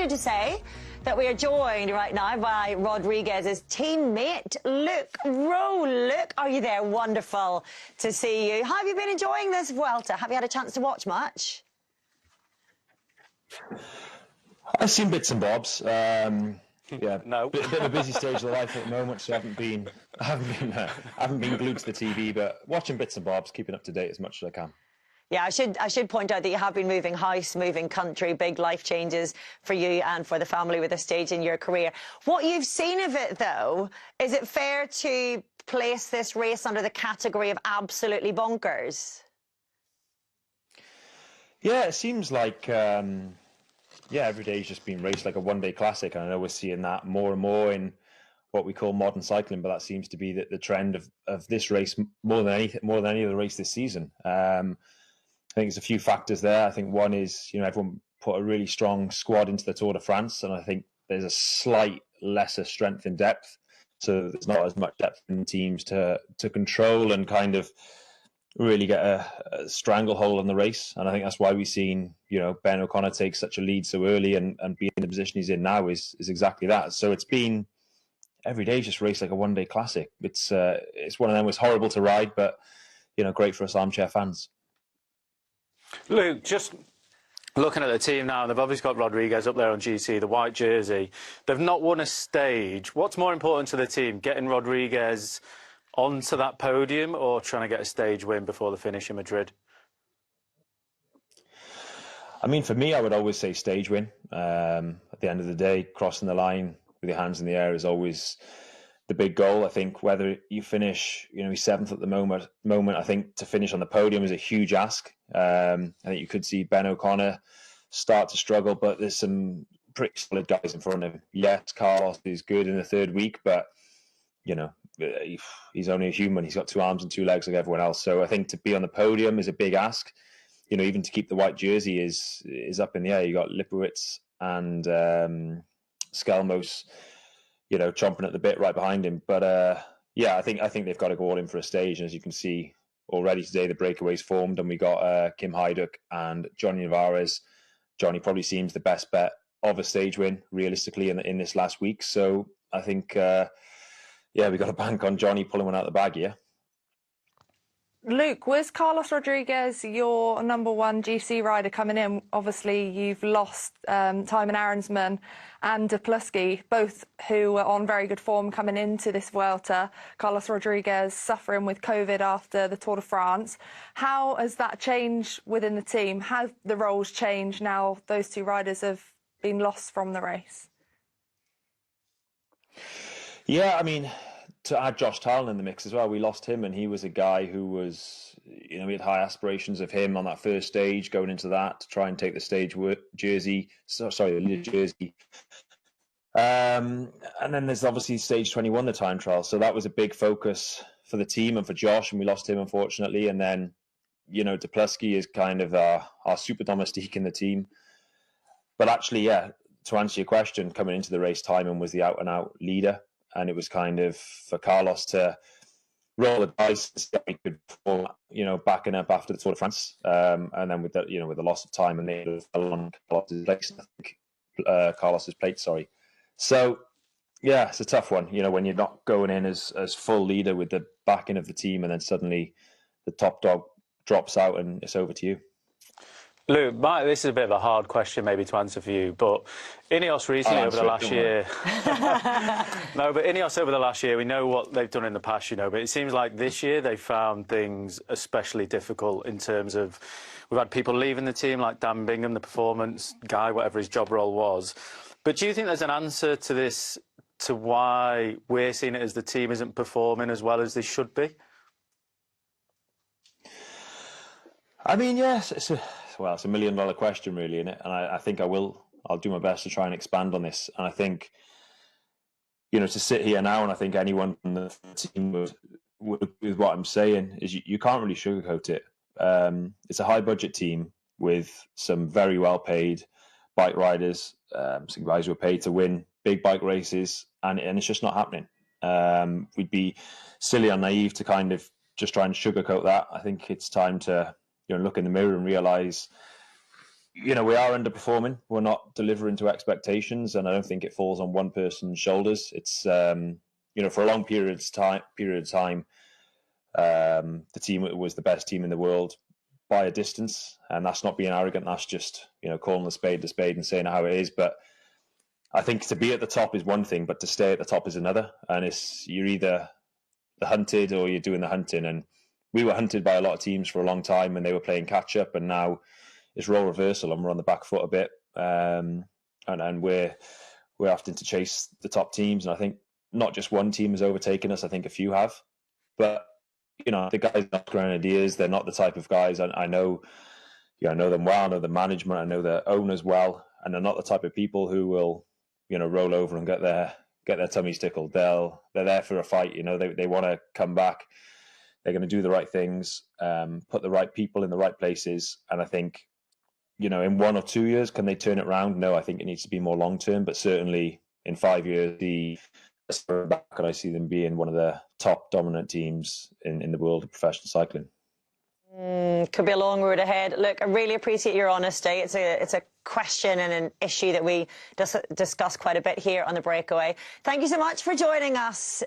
to say that we are joined right now by Rodriguez's teammate, Luke Rowe. Luke, are you there? Wonderful to see you. How have you been enjoying this Vuelta? Have you had a chance to watch much? I've seen bits and bobs. Yeah, no. bit of a busy stage of life at the moment, so I haven't been glued to the TV, but watching bits and bobs, keeping up to date as much as I can. Yeah, I should point out that you have been moving house, moving country, big life changes for you and for the family with this stage in your career. What you've seen of it, though, is it fair to place this race under the category of absolutely bonkers? Yeah, it seems like every day's just been raced like a one-day classic, and I know we're seeing that more and more in what we call modern cycling, but that seems to be the trend of this race more than any other race this season. I think there's a few factors there. I think one is, everyone put a really strong squad into the Tour de France, and I think there's a slight lesser strength in depth. So there's not as much depth in teams to control and kind of really get a stranglehold on the race. And I think that's why we've seen, Ben O'Connor take such a lead so early and be in the position he's in now is exactly that. So it's been every day just raced like a one-day classic. It's one of them. It's horrible to ride, but, great for us armchair fans. Luke, just looking at the team now, they've obviously got Rodriguez up there on GC, the white jersey. They've not won a stage. What's more important to the team, getting Rodriguez onto that podium or trying to get a stage win before the finish in Madrid? I mean, for me, I would always say stage win. At the end of the day, crossing the line with your hands in the air is always the big goal. I think whether you finish, he's seventh at the moment, I think to finish on the podium is a huge ask. I think you could see Ben O'Connor start to struggle, but there's some pretty solid guys in front of him. Yes, Carlos is good in the third week, but, he's only a human. He's got two arms and two legs like everyone else. So I think to be on the podium is a big ask. Even to keep the white jersey is up in the air. You got Lipowitz and Skelmos, chomping at the bit right behind him. But I think they've got to go all in for a stage. And as you can see already today, the breakaways formed, and we got Kim Hajduk and Johnny Navarez. Johnny probably seems the best bet of a stage win realistically in this last week. So I think we got to bank on Johnny pulling one out of the bag here. Luke, was Carlos Rodriguez your number one GC rider coming in? Obviously, you've lost Thymen Arensman and Dupluski, both who were on very good form coming into this Vuelta. Carlos Rodriguez suffering with COVID after the Tour de France. How has that changed within the team? How have the roles changed now those two riders have been lost from the race? Yeah, I mean, to add Josh Tarlin in the mix as well, we lost him, and he was a guy who was, we had high aspirations of him on that first stage, going into that to try and take the stage jersey. The leader jersey. And then there's obviously stage 21, the time trial. So that was a big focus for the team and for Josh, and we lost him, unfortunately. And then, Dupluski is kind of our super domestique in the team. But actually, to answer your question, coming into the race, Thymen was the out-and-out leader. And it was kind of for Carlos to roll the dice and see how he could perform, backing up after the Tour de France. And then with the loss of time, and they fell on Carlos's legs, I think, Carlos's plate, sorry. So, yeah, it's a tough one, when you're not going in as full leader with the backing of the team, and then suddenly the top dog drops out and it's over to you. Luke, this is a bit of a hard question maybe to answer for you, but Ineos recently over the last year... No, but Ineos over the last year, we know what they've done in the past, but it seems like this year they found things especially difficult in terms of... We've had people leaving the team like Dan Bingham, the performance guy, whatever his job role was. But do you think there's an answer to this, to why we're seeing it as the team isn't performing as well as they should be? I mean, yes, it's a $1 million question, really, isn't it? And I think I'll do my best to try and expand on this. And I think, to sit here now, and I think anyone from the team would with what I'm saying, is you can't really sugarcoat it. It's a high-budget team with some very well-paid bike riders, some guys who are paid to win big bike races, and it's just not happening. We'd be silly and naive to kind of just try and sugarcoat that. I think it's time to look in the mirror and realise, we are underperforming. We're not delivering to expectations, and I don't think it falls on one person's shoulders. It's for a long period of time, the team was the best team in the world by a distance, and that's not being arrogant. That's just calling a spade and saying how it is. But I think to be at the top is one thing, but to stay at the top is another. And you're either the hunted or you're doing the hunting. And we were hunted by a lot of teams for a long time, and they were playing catch up. And now it's role reversal, and we're on the back foot a bit. And we're having to chase the top teams. And I think not just one team has overtaken us. I think a few have. But the guys not Grenadiers, they're not the type of guys. I know, I know them well. I know the management. I know the owners well, and they're not the type of people who will, roll over and get their tummies tickled. They're there for a fight. They want to come back. They're going to do the right things, put the right people in the right places. And I think, in 1 or 2 years, can they turn it around? No, I think it needs to be more long term. But certainly in 5 years, back, and I see them being one of the top dominant teams in the world of professional cycling. Could be a long road ahead. Look, I really appreciate your honesty. It's a question and an issue that we discuss quite a bit here on The Breakaway. Thank you so much for joining us.